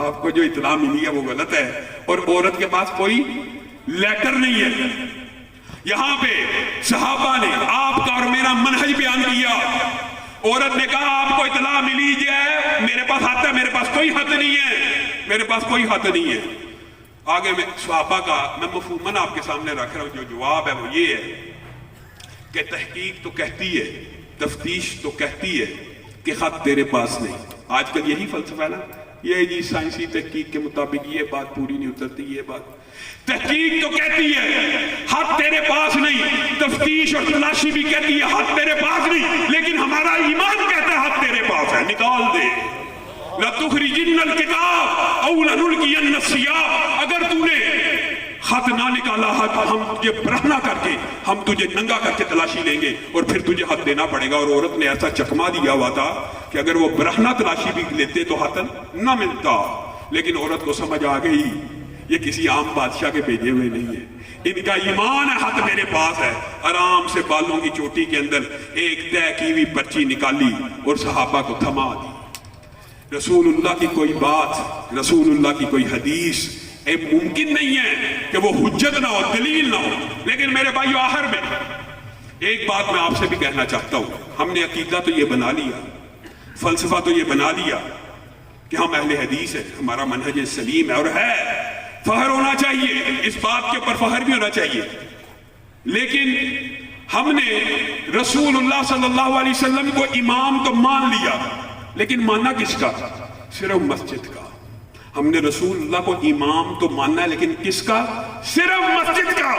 آپ کو جو اطلاع ملی ہے وہ غلط ہے. اور عورت کے پاس کوئی لیٹر نہیں ہے. یہاں پہ صحابہ نے آپ کا اور میرا منہج بیان کیا. عورت نے کہا آپ کو اطلاع ملی جائے, میرے پاس خط ہے, میرے پاس کوئی خط نہیں ہے, میرے پاس کوئی خط نہیں ہے. آگے میں صحابہ کا میں مفہوماً آپ کے سامنے رکھ رہا ہوں, جو جواب ہے وہ یہ ہے کہ تحقیق تو کہتی ہے, تفتیش تو کہتی ہے کہ خط تیرے پاس نہیں. آج کل یہی فلسفہ ہے نا, یہ جی سائنسی تحقیق کے مطابق یہ بات پوری نہیں اترتی. یہ بات تحقیق تو کہتی ہے خط تیرے پاس نہیں, تفتیش اور تلاشی بھی کہتی ہے خط تیرے پاس نہیں, لیکن ہمارا ایمان کہتا ہے خط تیرے پاس ہے, نکال دے. لَتُخْرِجِنَّ الْكِتَابَ أَوْ لَنُلْقِيَنَّ الثِّيَابَ, اگر تو نے خط نہ نکالا خط ہم تجھے برہنہ کر کے, ہم تجھے ننگا کر کے تلاشی لیں گے اور پھر تجھے خط دینا پڑے گا. اور عورت نے ایسا چکما دیا ہوا تھا کہ اگر وہ برہنہ تلاشی بھی لیتے تو خط نہ ملتا. لیکن عورت کو سمجھ آ گئی یہ کسی عام بادشاہ کے بھیجے ہوئے نہیں ہے, ان کا ایمان ہے خط میرے پاس ہے. آرام سے بالوں کی چوٹی کے اندر ایک طے کی ہوئی پرچی نکالی اور صحابہ کو تھما دی. رسول اللہ کی کوئی بات, رسول اللہ کی کوئی حدیث ممکن نہیں ہے کہ وہ حجت نہ ہو، دلیل نہ ہو. لیکن میرے بھائیو آخر میں ایک بات میں آپ سے بھی کہنا چاہتا ہوں. ہم نے عقیدہ تو یہ بنا لیا، فلسفہ تو یہ بنا لیا کہ ہم اہل حدیث ہیں، ہمارا منہج سلیم ہے، اور ہے فخر ہونا چاہیے، اس بات کے اوپر فخر بھی ہونا چاہیے. لیکن ہم نے رسول اللہ صلی اللہ علیہ وسلم کو امام تو مان لیا، لیکن ماننا کس کا؟ صرف مسجد کا. ہم نے رسول اللہ کو امام تو ماننا ہے، لیکن کس کا؟ صرف مسجد کا.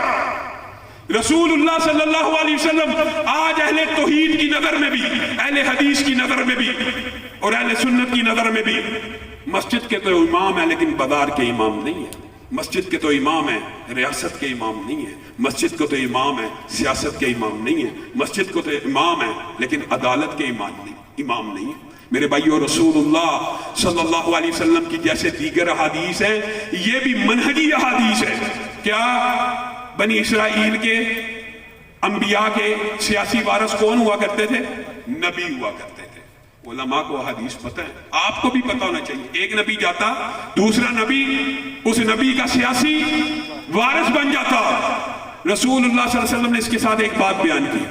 رسول اللہ صلی اللہ علیہ وسلم آج اہل توحید کی نظر میں بھی، اہل حدیث کی نظر میں بھی، اور اہل سنت کی نظر میں بھی مسجد کے تو امام ہیں، لیکن بازار کے امام نہیں ہیں. مسجد کے تو امام ہیں، ریاست کے امام نہیں ہیں. مسجد کو تو امام ہے، سیاست کے امام نہیں ہیں. مسجد کو تو امام ہے، لیکن عدالت کے امام نہیں ہیں. میرے بھائیو رسول اللہ صلی اللہ علیہ وسلم کی جیسے دیگر احادیث ہیں، یہ بھی منہجی احادیث ہے. کیا بنی اسرائیل کے انبیاء کے سیاسی وارث کون ہوا کرتے تھے؟ نبی ہوا کرتے تھے. علماء کو حدیث پتہ ہے، آپ کو بھی پتہ ہونا چاہیے. ایک نبی جاتا، دوسرا نبی اس نبی کا سیاسی وارث بن جاتا. رسول اللہ صلی اللہ علیہ وسلم نے اس کے ساتھ ایک بات بیان کی،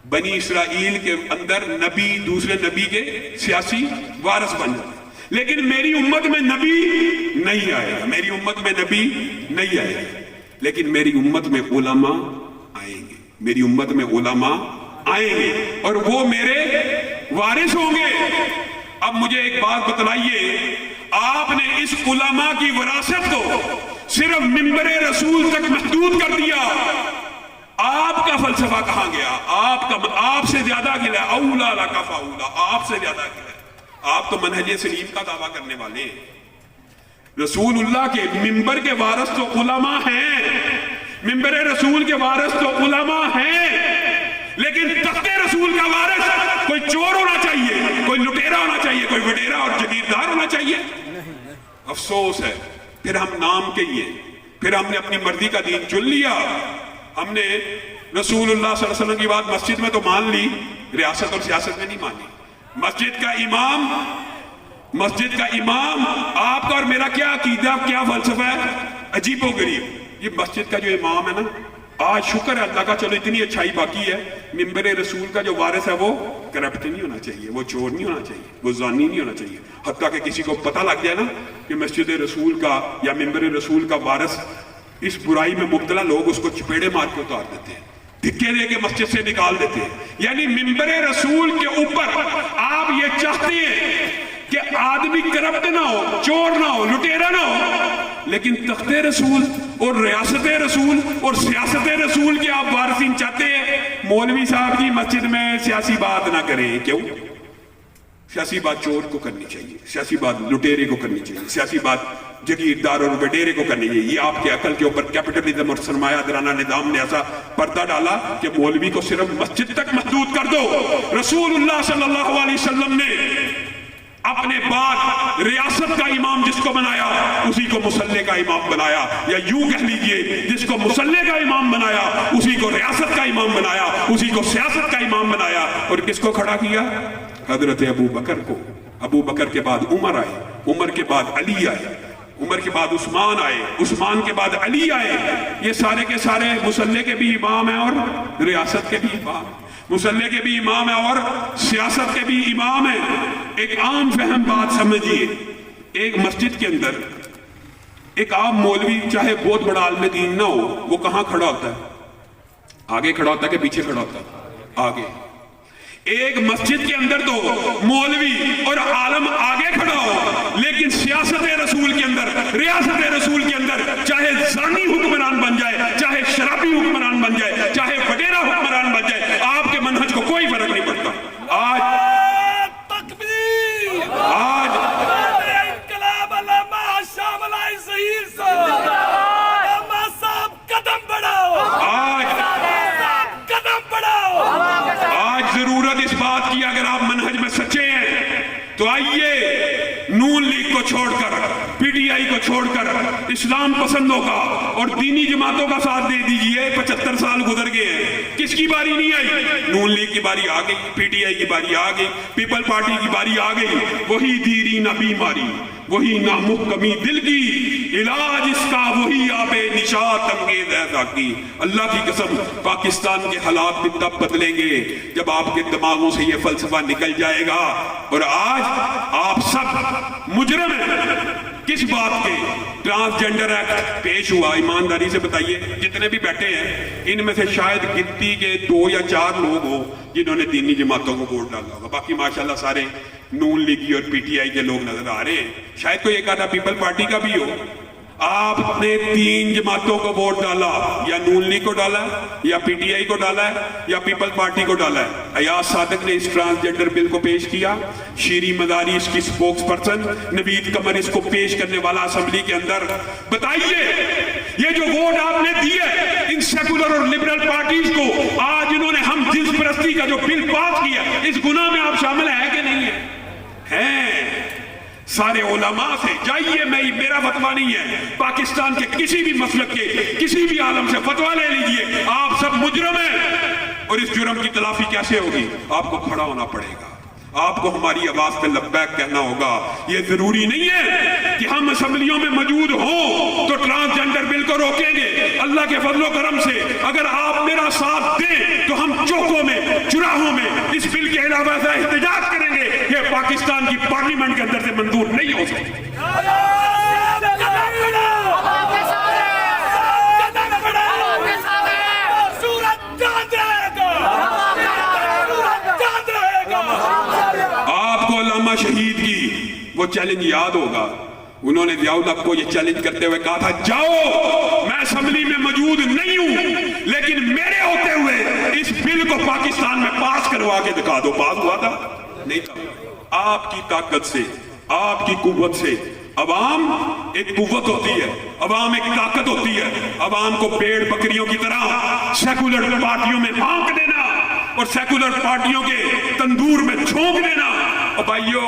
بنی اسرائیل کے اندر نبی دوسرے نبی کے سیاسی وارث بن جاتا، لیکن میری امت میں نبی نہیں آئے گا. میری امت میں نبی نہیں آئے گا، لیکن میری امت میں علماء آئیں گے. میری امت میں علماء آئیں گے اور وہ میرے وارث ہوں گے. اب مجھے ایک بات بتلائیے، آپ نے اس علماء کی وراثت کو صرف منبر رسول تک محدود کر دیا. آپ کا فلسفہ کہاں گیا؟ آپ سے زیادہ گلا، اولا لکا فاولا، آپ سے زیادہ گلا. آپ تو منہج سلیم کا دعویٰ کرنے والے ہیں. رسول اللہ کے منبر کے وارث تو علماء ہیں، منبر رسول کے وارث تو علماء ہیں، لیکن تخت رسول کا وارث کوئی چور ہونا چاہیے، کوئی لٹیرا ہونا چاہیے، کوئی وڈیرا اور جگیردار ہونا چاہیے. افسوس ہے، پھر ہم نام کے لیے، پھر ہم نے اپنی مرضی کا دین چن لیا. ہم نے رسول اللہ صلی اللہ علیہ وسلم کی بات مسجد میں تو مان لی، ریاست اور سیاست میں نہیں مانی. مسجد کا امام آپ کا اور میرا کیا عقیدہ، کیا فلسفہ ہے؟ عجیب و غریب. یہ مسجد کا جو امام ہے نا، آج شکر ہے اللہ کا، چلو اتنی اچھائی باقی ہے، منبر رسول کا جو وارث ہے وہ کرپٹ نہیں ہونا چاہیے، وہ چور نہیں ہونا چاہیے، وہ زانی نہیں ہونا چاہیے. حتیٰ کہ کسی کو پتہ لگ جائے نا کہ مسجد رسول کا یا منبر رسول کا وارث اس برائی میں مبتلا، لوگ اس کو چپیڑے مار کے اتار دیتے ہیں، دھکے دے کے مسجد سے نکال دیتے ہیں. یعنی منبر رسول کے اوپر آپ یہ چاہتے ہیں کہ آدمی کرپٹ نہ ہو، چور نہ ہو، لٹیرا نہ ہو، لیکن تخت رسول اور ریاست رسول اور سیاست رسول کے آپ وارثین چاہتے ہیں. مولوی صاحب جی مسجد میں سیاسی بات نہ کریں. کیوں؟ سیاسی بات چور کو کرنی چاہیے، سیاسی بات لٹیرے کو کرنی چاہیے، سیاسی بات جگیردار اور وڈیرے کو کرنی چاہیے. یہ آپ کے عقل کے اوپر کیپٹلزم اور سرمایہ دارانہ نظام نے ایسا پردہ ڈالا کہ مولوی کو صرف مسجد تک محدود کر دو. رسول اللہ صلی اللہ علیہ وسلم نے اپنے بعد ریاست کا امام جس کو بنایا اسی کو مصلی کا امام بنایا، یا یوں کہہ لیجئے جس کو مصلی کا امام بنایا اسی کو ریاست کا امام بنایا، اسی کو سیاست کا امام بنایا. اور کس کو کھڑا کیا؟ حضرت ابو بکر کو. ابو بکر کے بعد عمر آئے، عمر کے بعد علی آئے، عمر کے بعد عثمان آئے، عثمان کے بعد علی آئے. یہ سارے کے سارے مصلی کے بھی امام ہیں اور ریاست کے بھی امام ہیں، مصلی کے بھی امام ہیں اور سیاست کے بھی امام ہیں. ایک عام فہم بات سمجھیے، ایک مسجد کے اندر ایک عام مولوی چاہے بہت بڑا عالم دین نہ ہو، وہ کہاں کھڑا ہوتا ہے؟ آگے کھڑا ہوتا ہے کہ پیچھے کھڑا ہوتا ہے؟ آگے. ایک مسجد کے اندر تو مولوی اور عالم آگے کھڑا ہو، لیکن سیاست رسول کے اندر، ریاست رسول کے اندر چاہے زانی حکمران بن جائے، چاہے شرابی حکمران بن جائے، چاہے وڈیرا حکمران بن جائے، آپ کے منہج کو کوئی فرق نہیں پڑتا. آج ضرورت اس بات کی، اگر آپ منہج میں سچے ہیں تو آئیے نون لیگ کو چھوڑ کر، پی ٹی آئی کو چھوڑ کر اسلام پسندوں کا اور دینی جماعتوں کا ساتھ دے دیجئے. 75 سال گزر گئے ہیں، کس کی باری نہیں آئی؟ نون لیگ کی باری آ گئی، پی ٹی آئی کی باری آ گئی، پیپل پارٹی کی باری آ گئی. وہی دیری نہ بیماری، وہی نامحکمی دل کی، علاج اس کا وہی آب نشاط انگیز ہے ذاکی۔ اللہ کی قسم پاکستان کے حالات بھی تب بدلیں گے جب آپ کے دماغوں سے یہ فلسفہ نکل جائے گا۔ اور آج آپ سب مجرم ہیں کس بات کے؟ ٹرانسجنڈر ایکٹ پیش ہوا، ایمانداری سے بتائیے جتنے بھی بیٹھے ہیں ان میں سے شاید گنتی کے 2 یا 4 لوگ ہوں جنہوں نے دینی جماعتوں کو ووٹ ڈالا ہوگا، باقی ماشاءاللہ سارے نون لیگی اور پی ٹی آئی کے لوگ نظر آ رہے ہیں، شاید کوئی ایک آدھا پیپل پارٹی کا بھی ہو۔ آپ نے 3 جماعتوں کو ووٹ ڈالا، یا نون لیگ کو ڈالا ہے، یا پی ٹی آئی کو ڈالا ہے، یا پیپل پارٹی کو ڈالا ہے۔ ایاز صادق نے اس ٹرانسجنڈر بل کو پیش کیا، شیری مداری اس کی سپوکس پرسن، نوید قمر اس کو پیش کرنے والا اسمبلی کے اندر۔ بتائیے یہ جو ووٹ آپ نے دیے ان سیکولر اور لبرل پارٹیز کو، آج انہوں نے ہم جنس پرستی کا جو بل پاس کیا، اس گناہ میں آپ شامل ہیں کہ نہیں ہیں؟ سارے علماء سے جائیے، میرا فتویٰ نہیں ہے، پاکستان کے کسی بھی مسلک کے کسی بھی عالم سے فتویٰ لے لیجئے، آپ سب مجرم ہیں۔ اور اس جرم کی تلافی کیسے ہوگی؟ آپ کو کھڑا ہونا پڑے گا، آپ کو ہماری آواز پہ لبیک کہنا ہوگا۔ یہ ضروری نہیں ہے کہ ہم اسمبلیوں میں موجود ہوں تو ٹرانسجنڈر بل کو روکیں گے۔ اللہ کے فضل و کرم سے اگر آپ میرا ساتھ دیں تو ہم چوکوں میں، چراہوں میں اس بل کے علاوہ ایسا احتجاج کریں گے، یہ پاکستان کی پارلیمنٹ کے اندر سے منظور نہیں ہو سکتا۔ شہید کی وہ چیلنج یاد ہوگا، انہوں نے ضیاء الحق کو یہ چیلنج کرتے ہوئے کہا تھا، جاؤ میں اسمبلی میں موجود نہیں ہوں لیکن میرے ہوتے ہوئے اس بل کو پاکستان میں پاس کروا کے دکھا دو۔ پاس ہوا تھا؟ نہیں تھا۔ آپ کی طاقت سے، آپ کی قوت سے، عوام ایک قوت ہوتی ہے، عوام ایک طاقت ہوتی ہے۔ عوام کو بھیڑ بکریوں کی طرح سیکولر پارٹیوں میں بھونک دینا اور سیکولر پارٹیوں کے تندور میں جھونک دینا۔ اب بھائیو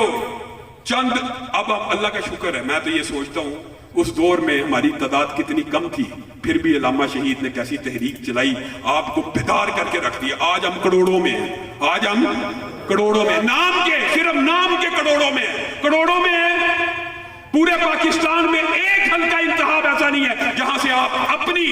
چند، اب اللہ کا شکر ہے، میں تو یہ سوچتا ہوں اس دور میں ہماری تعداد کتنی کم تھی، پھر بھی علامہ شہید نے کیسی تحریک چلائی، آپ کو بیدار کر کے رکھ دیا۔ آج ہم کروڑوں میں ہیں، آج ہم کروڑوں میں، نام کے، صرف نام کے کروڑوں میں ہیں، کروڑوں میں ہیں۔ پورے پاکستان میں ایک حلقہ انتخاب ایسا نہیں ہے جہاں سے آپ اپنی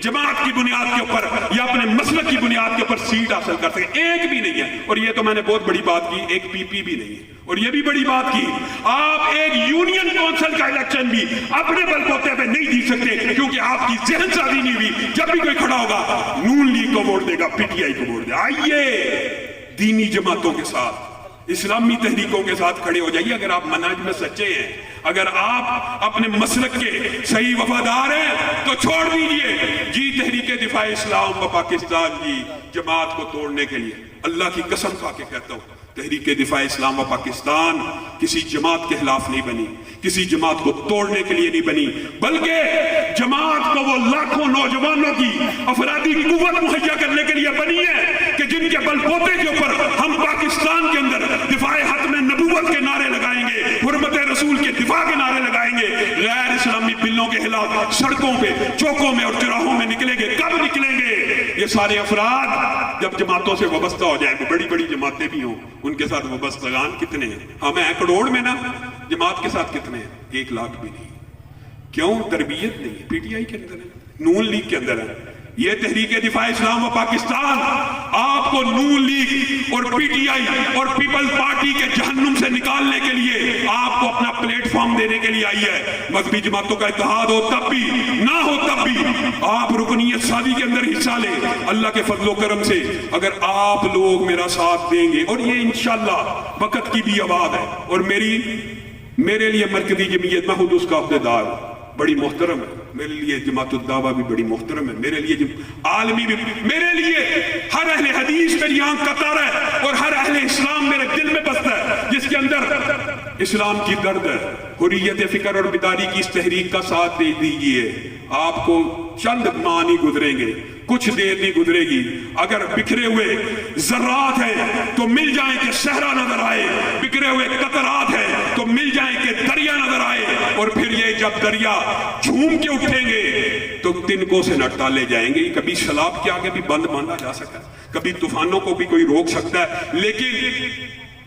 جماعت کی بنیاد کے اوپر یا اپنے مسلک کی بنیاد کے اوپر سیٹ حاصل کر سکیں، ایک بھی نہیں ہے۔ اور یہ تو میں نے بہت بڑی بات کی، ایک پی پی بھی نہیں ہے، اور یہ بھی بڑی بات کی، آپ ایک یونین کونسل کا الیکشن بھی اپنے بل بوتے پہ نہیں جیت سکتے، کیونکہ آپ کی ذہن سازی نہیں ہوئی۔ جب بھی کوئی کھڑا ہوگا نون لیگ کو ووٹ دے گا، پی ٹی آئی کو ووٹ دے گا۔ آئیے دینی جماعتوں کے ساتھ، اسلامی تحریکوں کے ساتھ کھڑے ہو جائیے۔ اگر آپ منہج میں سچے ہیں، اگر آپ اپنے مسلک کے صحیح وفادار ہیں تو چھوڑ دیجئے جی تحریک دفاع اسلام و پاکستان کی جماعت کو توڑنے کے لیے۔ اللہ کی قسم کھا کے کہتا ہوں، تحریک دفاع اسلام و پاکستان کسی جماعت کے خلاف نہیں بنی، کسی جماعت کو توڑنے کے لیے نہیں بنی، بلکہ جماعت کو وہ لاکھوں نوجوانوں کی افرادی قوت مہیا کرنے کے لیے بنی ہے کہ جن کے بل بوتے کے اوپر ہم پاکستان کے اندر دفاع حتم نبوت کے نعرے لگائیں گے، حرمت رسول کے دفاع کے نعرے لگائیں گے، غیر اسلامی بلوں کے خلاف سڑکوں پہ، چوکوں میں اور چراہوں میں نکلیں گے۔ کب نکلیں گے؟ یہ سارے افراد جب جماعتوں سے وابستہ ہو جائیں، بڑی بڑی جماعتیں بھی ہوں، ان کے ساتھ وابستگان کتنے ہیں؟ ہمیں ہیں کروڑ میں نا، جماعت کے ساتھ کتنے ہیں؟ 1 لاکھ بھی نہیں۔ کیوں؟ تربیت نہیں ہے۔ پی ٹی آئی کے اندر ہے، نون لیگ کے اندر ہے۔ یہ تحریک دفاع اسلام و پاکستان آپ کو نون لیگ اور پی ٹی آئی اور پیپل پارٹی کے جہنم سے نکالنے کے لیے، آپ کو اپنا پلیٹ فارم دینے کے لیے آئی ہے۔ مذہبی جماعتوں کا اتحاد ہو تب بھی، نہ ہو تب بھی آپ رکنیت سازی کے اندر حصہ لیں۔ اللہ کے فضل و کرم سے اگر آپ لوگ میرا ساتھ دیں گے، اور یہ انشاءاللہ وقت کی بھی آواز ہے، اور میرے لیے مرکزی جمعیت، میں خود اس کا عہدیدار بڑی محترم ہے، میرے لیے جماعت الدعوہ بھی بڑی محترم ہے، میرے لیے عالمی بھی، میرے لیے ہر اہل حدیث میری آنکھ کا تارا ہے، اور ہر اہل اسلام میرے دل میں بستا ہے جس کے اندر اسلام کی درد ہے۔ حریت فکر اور بیداری کی اس تحریک کا ساتھ دے دیجیے۔ آپ کو چند ماہ نہیں گزریں گے، کچھ دیر نہیں گزرے گی، اگر بکھرے ہوئے ذرات ہیں تو مل جائیں کہ صحرا نظر آئے، بکھرے ہوئے قطرات ہیں تو مل جائیں کہ دریا نظر آئے، اور پھر یہ جب دریا جھوم کے اٹھیں گے تو تنکوں سے نہ ٹالے جائیں گے۔ کبھی سیلاب کے آگے بھی بند باندھا جا سکتا ہے، کبھی طوفانوں کو بھی کوئی روک سکتا ہے، لیکن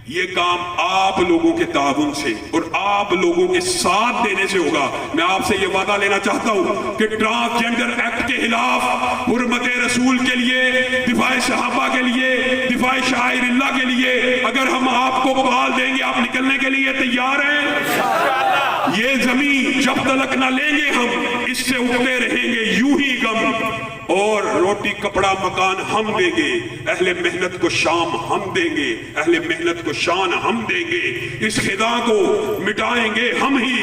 یہ کام آپ لوگوں کے تعاون سے اور آپ لوگوں کے ساتھ دینے سے ہوگا. میں آپ سے یہ وعدہ لینا چاہتا ہوں کہ ٹرانسجینڈر ایکٹ کے خلاف، حرمت رسول کے لیے، دفاع صحابہ کے لیے، دفاع شعائر اللہ کے لیے اگر ہم آپ کو بحال دیں گے، آپ نکلنے کے لیے تیار ہیں؟ یہ زمین جب تلک نہ لیں گے ہم، اس سے اٹھتے رہیں گے یوں ہی غم، اور روٹی کپڑا مکان ہم دیں گے، اہل محنت کو شام ہم دیں گے، اہل محنت کو شان ہم دیں گے، اس خدا کو مٹائیں گے ہم ہی،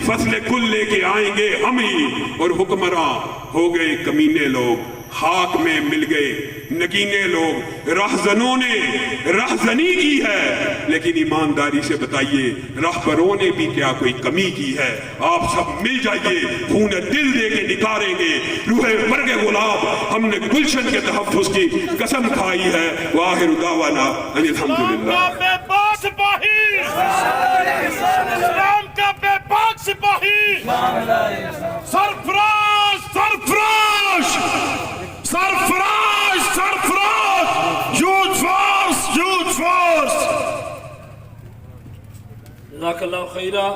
فصل کل لے کے آئیں گے ہم ہی، اور حکمراں ہو گئے کمینے لوگ، خاک میں مل گئے نگینے لوگ. راہزنوں نے راہزنی کی ہے، لیکن ایمانداری سے بتائیے راہبروں نے بھی کیا کوئی کمی کی ہے؟ آپ سب مل جائیے، خون دل دے کے نکاریں گے روح برگ گلاب. ہم نے گلشن کے تحفظ کی قسم کھائی ہے. وآخر دعوانا ان الحمدللہ. اسلام کا بے پاک سپاہی، سرفراز سرفراز سرفراز سرفراز، یوتھ فورس یوتھ فورس. جزاک اللہ خیرہ.